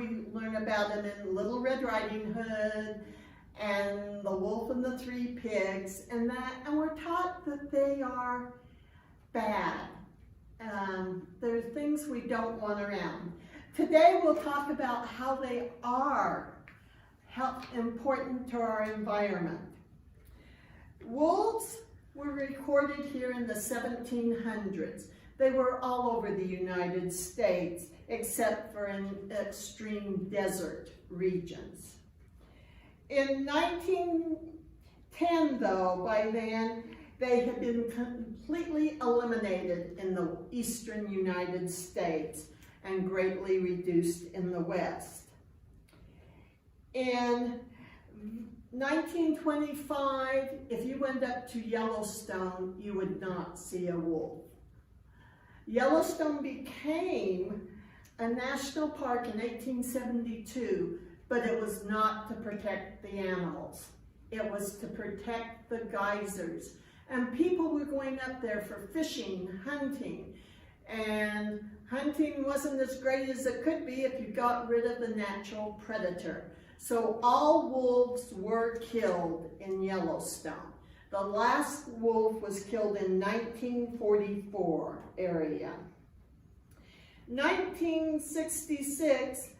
we learn about them in Little Red Riding Hood and The Wolf and the Three Pigs, and we're taught that they are bad. They're things we don't want around. Today we'll talk about how they are important to our environment. Wolves were recorded here in the 1700s. They were all over the United States, except for in extreme desert regions. In 1910, though, by then, they had been completely eliminated in the eastern United States and greatly reduced in the West. In 1925, if you went up to Yellowstone, you would not see a wolf. Yellowstone became a national park in 1872, but it was not to protect the animals. It was to protect the geysers. And people were going up there for fishing, hunting, and hunting wasn't as great as it could be if you got rid of the natural predator. So all wolves were killed in Yellowstone. The last wolf was killed in 1944 area. 1966,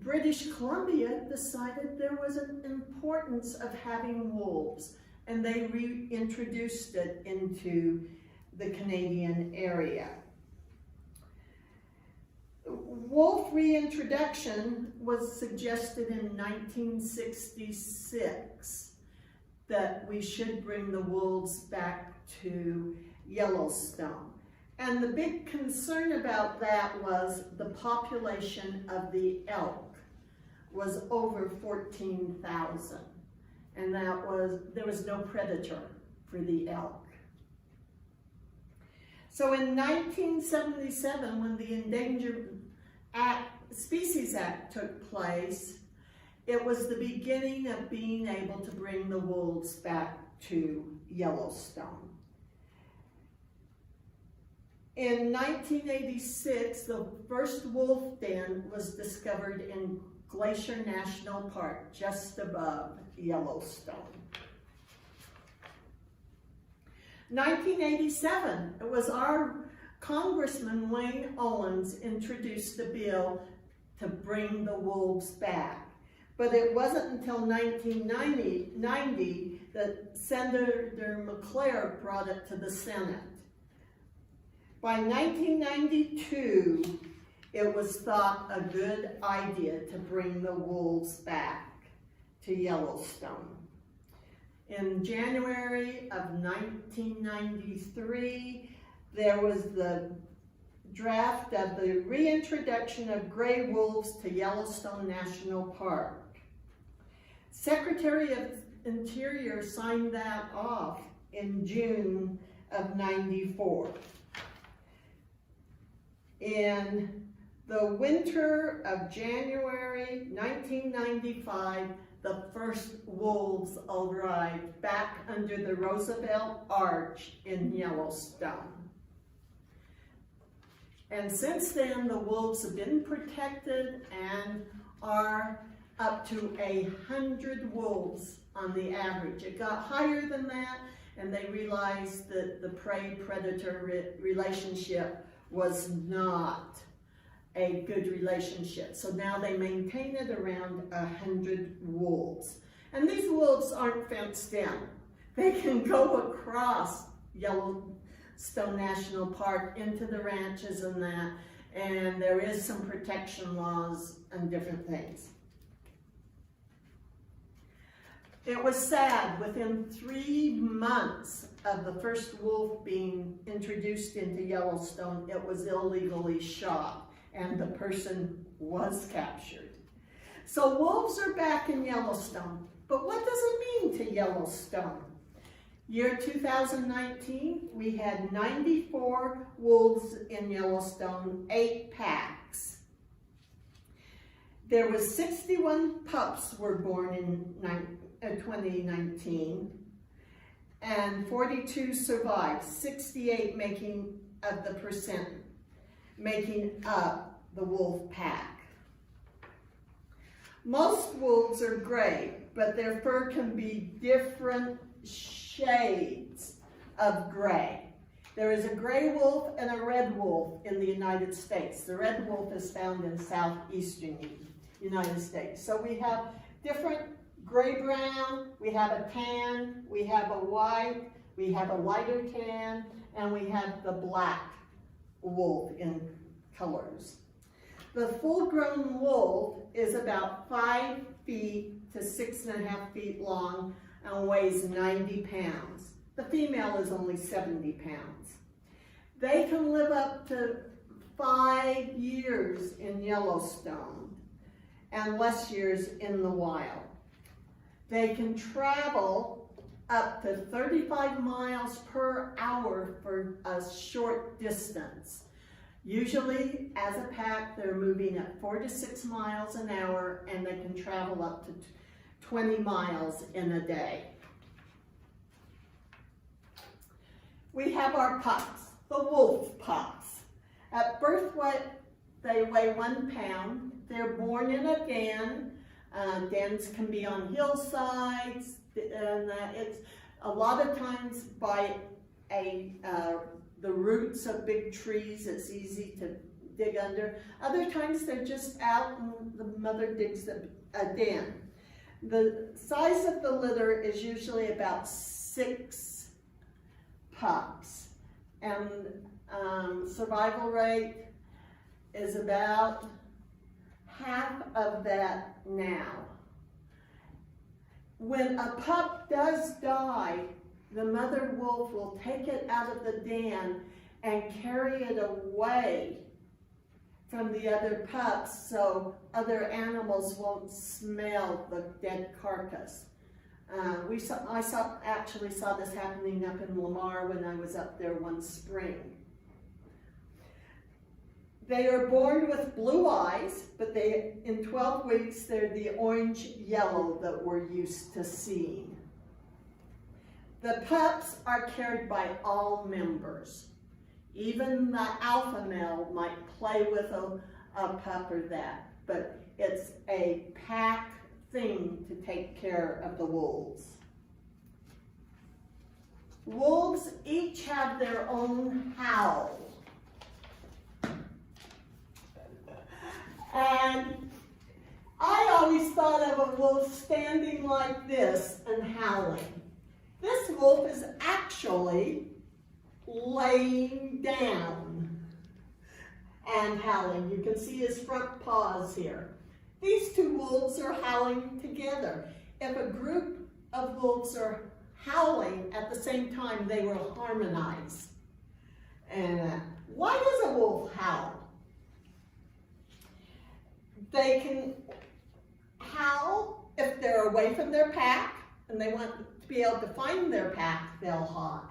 British Columbia decided there was an importance of having wolves, and they reintroduced it into the Canadian area. Wolf reintroduction was suggested in 1966 that we should bring the wolves back to Yellowstone. And the big concern about that was the population of the elk was over 14,000. And there was no predator for the elk. So in 1977, when the Endangered Species Act took place, it was the beginning of being able to bring the wolves back to Yellowstone. In 1986, the first wolf den was discovered in Glacier National Park, just above Yellowstone. 1987, it was our Congressman Wayne Owens introduced the bill to bring the wolves back. But it wasn't until 1990 that Senator McClure brought it to the Senate. By 1992, it was thought a good idea to bring the wolves back to Yellowstone. In January of 1993, there was the draft of the reintroduction of gray wolves to Yellowstone National Park. Secretary of Interior signed that off in June of '94. In the winter of January 1995, the first wolves arrived back under the Roosevelt Arch in Yellowstone. And since then, the wolves have been protected and are up to 100 wolves on the average. It got higher than that, and they realized that the prey-predator relationship was not a good relationship. So now they maintain it around 100 wolves. And these wolves aren't fenced in. They can go across Yellowstone National Park into the ranches and that, and there is some protection laws and different things. It was sad, within 3 months of the first wolf being introduced into Yellowstone, it was illegally shot, and the person was captured. So wolves are back in Yellowstone, but what does it mean to Yellowstone? Year 2019, we had 94 wolves in Yellowstone, 8 packs. There was 61 pups were born in 2019, and 42 survived, 68 making up the wolf pack. Most wolves are gray, but their fur can be different shades of gray. There is a gray wolf and a red wolf in the United States. The red wolf is found in southeastern United States. So we have different gray-brown, we have a tan, we have a white, we have a lighter tan, and we have the black wolf in colors. The full-grown wolf is about 5 feet to 6.5 feet long and weighs 90 pounds. The female is only 70 pounds. They can live up to 5 years in Yellowstone and less years in the wild. They can travel up to 35 miles per hour for a short distance. Usually, as a pack, they're moving at 4 to 6 miles an hour, and they can travel up to 20 miles in a day. We have our pups, the wolf pups. At birth weight, they weigh 1 pound. They're born in a den. Dens can be on hillsides, and it's a lot of times by the roots of big trees. It's easy to dig under. Other times they're just out and the mother digs a den. The size of the litter is usually about 6 pups, and survival rate is about half of that now. When a pup does die, the mother wolf will take it out of the den and carry it away from the other pups so other animals won't smell the dead carcass. I actually saw this happening up in Lamar when I was up there one spring. They are born with blue eyes, but in 12 weeks, they're the orange-yellow that we're used to seeing. The pups are cared by all members. Even the alpha male might play with a pup or that, but it's a pack thing to take care of the wolves. Wolves each have their own howl. And I always thought of a wolf standing like this and howling. This wolf is actually laying down and howling. You can see his front paws here. These two wolves are howling together. If a group of wolves are howling at the same time, they will harmonize. And why does a wolf howl? They can howl if they're away from their pack and they want to be able to find their pack, they'll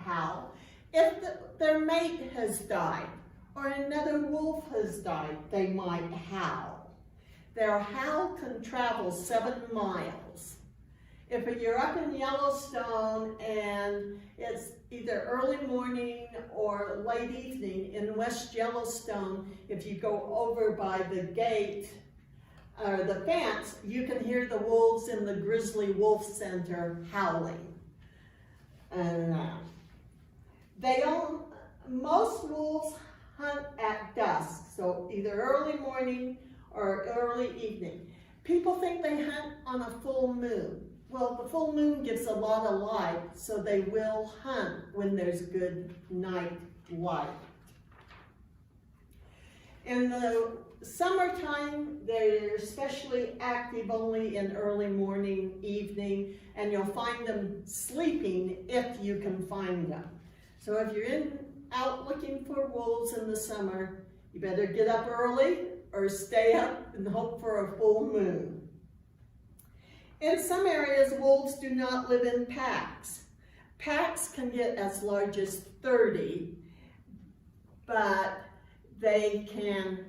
howl. If their mate has died or another wolf has died, they might howl. Their howl can travel 7 miles. If you're up in Yellowstone and it's either early morning or late evening in West Yellowstone, if you go over by the gate or the fence, you can hear the wolves in the Grizzly Wolf Center howling. And most wolves hunt at dusk, so either early morning or early evening. People think they hunt on a full moon. Well, the full moon gives a lot of light, so they will hunt when there's good night light. In the summertime, they're especially active only in early morning, evening, and you'll find them sleeping if you can find them. So if you're out looking for wolves in the summer, you better get up early or stay up and hope for a full moon. In some areas, wolves do not live in packs. Packs can get as large as 30, but they can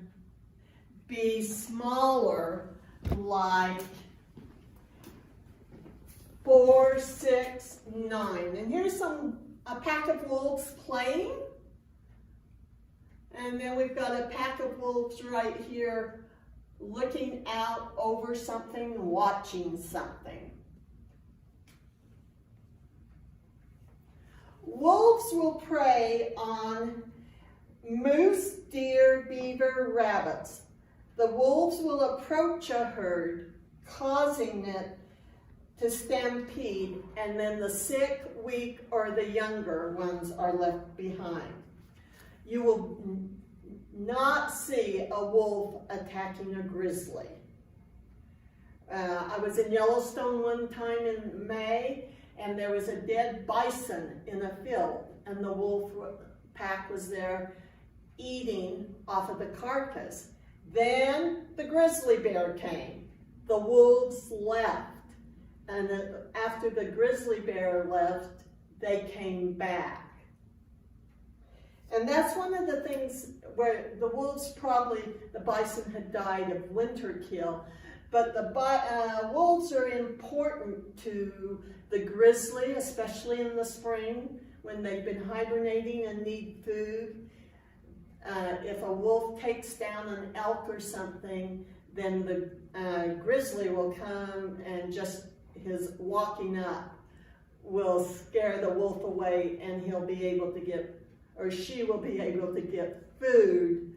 be smaller, like 4, 6, 9. And here's a pack of wolves playing. And then we've got a pack of wolves right here looking out over something, watching something. Wolves will prey on moose, deer, beaver, rabbits. The wolves will approach a herd, causing it to stampede, and then the sick, weak, or the younger ones are left behind. You will not see a wolf attacking a grizzly. I was in Yellowstone one time in May, and there was a dead bison in a field, and the wolf pack was there eating off of the carcass. Then the grizzly bear came. The wolves left, and after the grizzly bear left, they came back. And that's one of the things where the wolves probably, the bison had died of winter kill, but the wolves are important to the grizzly, especially in the spring when they've been hibernating and need food. If a wolf takes down an elk or something, then the grizzly will come, and just his walking up will scare the wolf away, and he'll be able to get, or she will be able to get food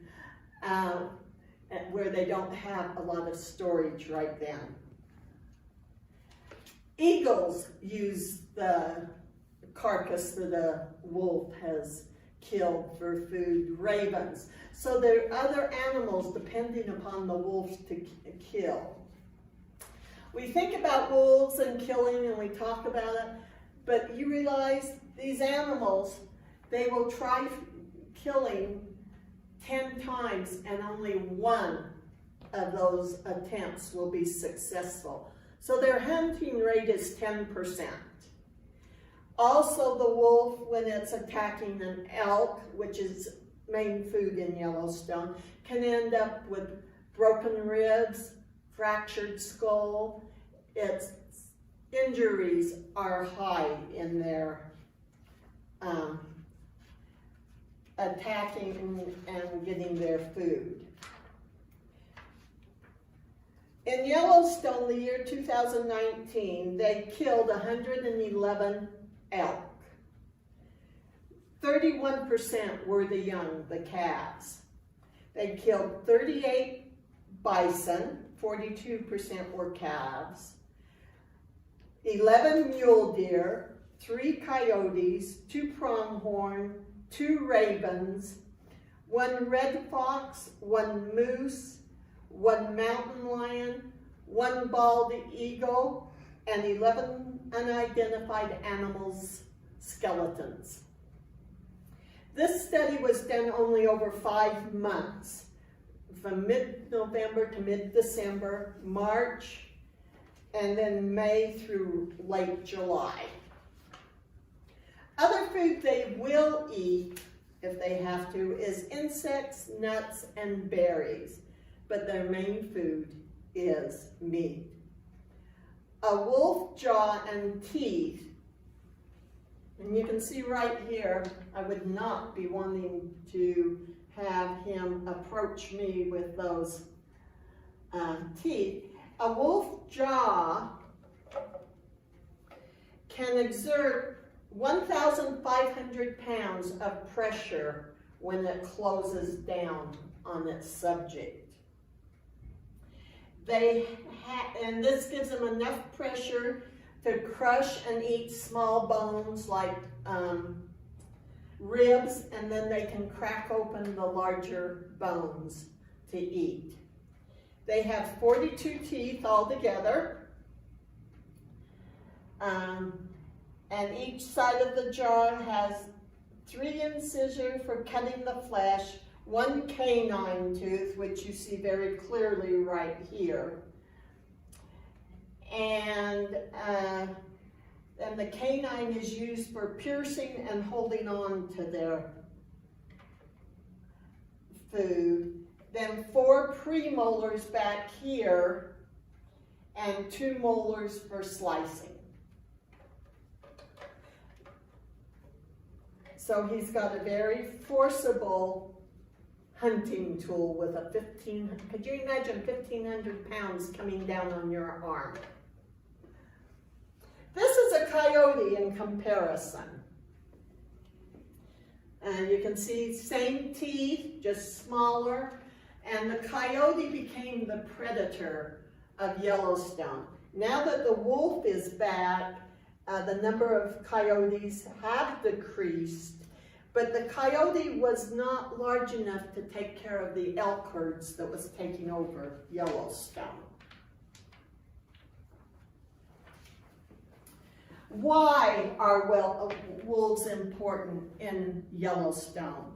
where they don't have a lot of storage right then. Eagles use the carcass that a wolf has killed for food, ravens. So there are other animals depending upon the wolves to kill. We think about wolves and killing, and we talk about it, but you realize these animals, they will try killing 10 times, and only one of those attempts will be successful. So their hunting rate is 10%. Also, the wolf, when it's attacking an elk, which is main food in Yellowstone, can end up with broken ribs, fractured skull. Its injuries are high in their attacking and getting their food. In Yellowstone, the year 2019, they killed 111 elk. 31% were the young, the calves. They killed 38 bison, 42% were calves, 11 mule deer, 3 coyotes, 2 pronghorn, 2 ravens, 1 red fox, 1 moose, 1 mountain lion, 1 bald eagle, and 11 unidentified animals' skeletons. This study was done only over 5 months, from mid-November to mid-December, March, and then May through late July. Other food they will eat, if they have to, is insects, nuts, and berries, but their main food is meat. A wolf jaw and teeth, and you can see right here, I would not be wanting to have him approach me with those teeth. A wolf jaw can exert 1,500 pounds of pressure when it closes down on its subject. And this gives them enough pressure to crush and eat small bones like ribs, and then they can crack open the larger bones to eat. They have 42 teeth altogether, and each side of the jaw has 3 incisors for cutting the flesh, 1 canine tooth, which you see very clearly right here. And the canine is used for piercing and holding on to their food. Then 4 premolars back here, and 2 molars for slicing. So he's got a very forcible hunting tool with a could you imagine 1,500 pounds coming down on your arm? This is a coyote in comparison. And you can see same teeth, just smaller. And the coyote became the predator of Yellowstone. Now that the wolf is back, the number of coyotes have decreased, but the coyote was not large enough to take care of the elk herds that was taking over Yellowstone. Why are wolves important in Yellowstone?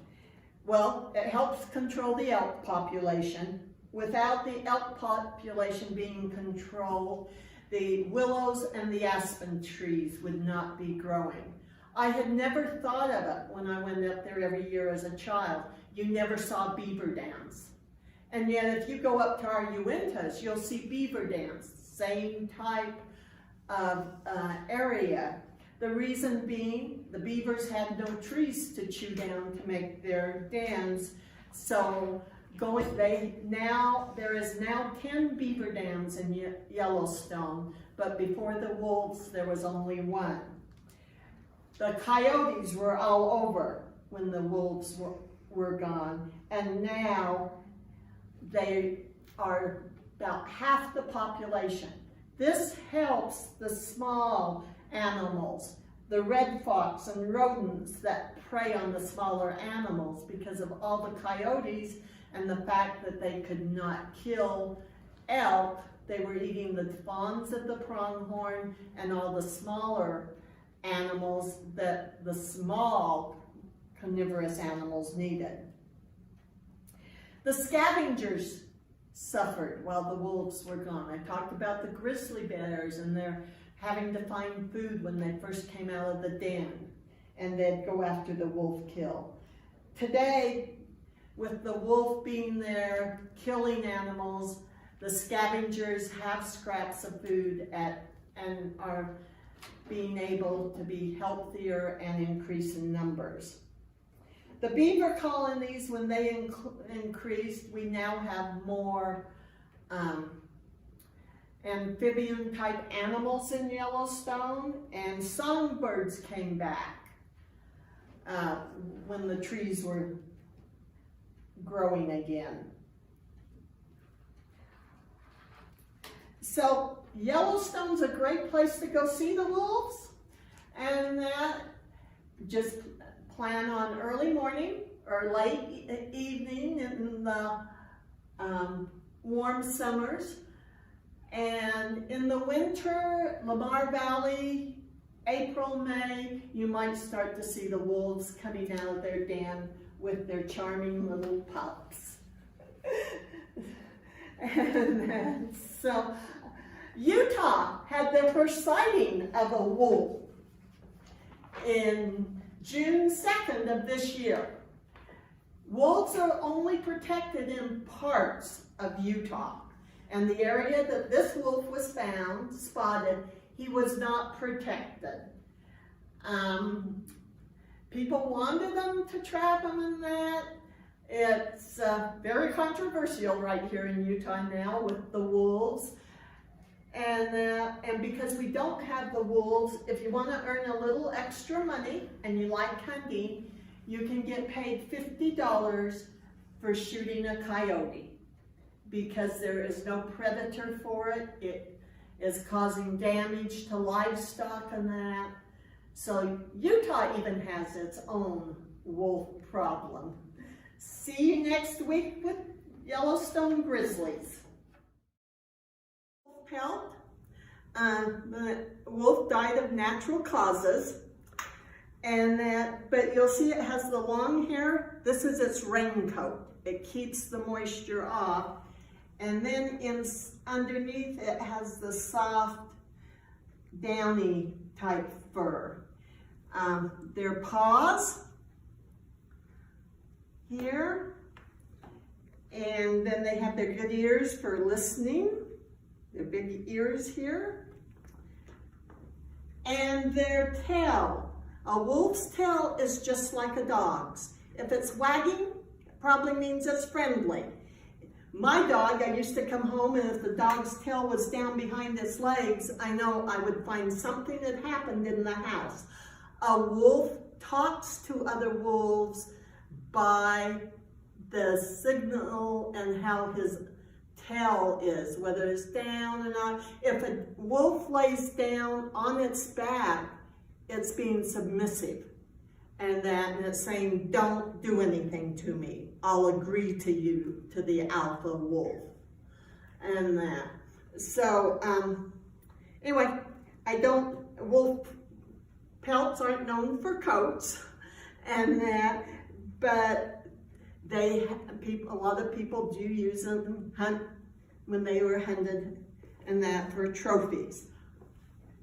Well, it helps control the elk population. Without the elk population being controlled, the willows and the aspen trees would not be growing. I had never thought of it when I went up there every year as a child. You never saw beaver dams. And yet if you go up to our Uintas, you'll see beaver dams, same type of area. The reason being, the beavers had no trees to chew down to make their dams. So there is now 10 beaver dams in Yellowstone, but before the wolves, there was only one. The coyotes were all over when the wolves were gone, and now they are about half the population. This helps the small animals, the red fox and rodents that prey on the smaller animals because of all the coyotes and the fact that they could not kill elk. They were eating the fawns of the pronghorn and all the smaller animals that the small carnivorous animals needed. The scavengers suffered while the wolves were gone. I talked about the grizzly bears and their having to find food when they first came out of the den, and they'd go after the wolf kill. Today, with the wolf being there, killing animals, the scavengers have scraps of food and are being able to be healthier and increase in numbers. The beaver colonies, when they increased, we now have more amphibian type animals in Yellowstone, and songbirds came back when the trees were growing again. So Yellowstone's a great place to go see the wolves, and just plan on early morning or late evening in the warm summers. And in the winter, Lamar Valley, April, May, you might start to see the wolves coming out of their den with their charming little pups. And so Utah had their first sighting of a wolf in June 2nd of this year. Wolves are only protected in parts of Utah. And the area that this wolf was found, spotted, he was not protected. People wanted them to trap him in that. It's very controversial right here in Utah now with the wolves. And because we don't have the wolves, if you want to earn a little extra money and you like hunting, you can get paid $50 for shooting a coyote, because there is no predator for it. It is causing damage to livestock and that. So Utah even has its own wolf problem. See you next week with Yellowstone grizzlies. Wolf pelt. The wolf died of natural causes. But you'll see it has the long hair. This is its raincoat. It keeps the moisture off. And then underneath it has the soft, downy type fur. Their paws here, and then they have their good ears for listening, their big ears here, and their tail. A wolf's tail is just like a dog's. If it's wagging, it probably means it's friendly. My dog, I used to come home and if the dog's tail was down behind its legs, I know I would find something had happened in the house. A wolf talks to other wolves by the signal and how his tail is, whether it's down or not. If a wolf lays down on its back, it's being submissive. And it's saying, don't do anything to me. I'll agree to you, to the alpha wolf. And that. So, anyway, wolf pelts aren't known for coats and that, but a lot of people do use them hunt when they were hunted and that for trophies.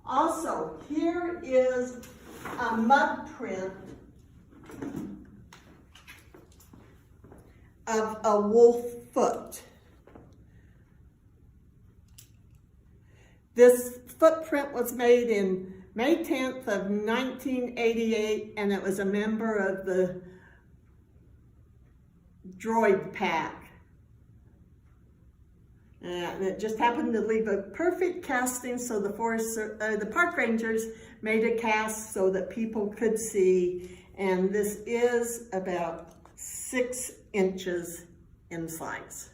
Also, here is a mud print of a wolf foot. This footprint was made in May 10th of 1988, and it was a member of the droid pack. And it just happened to leave a perfect casting, so the park rangers made a cast so that people could see. And this is about 6 inches in size.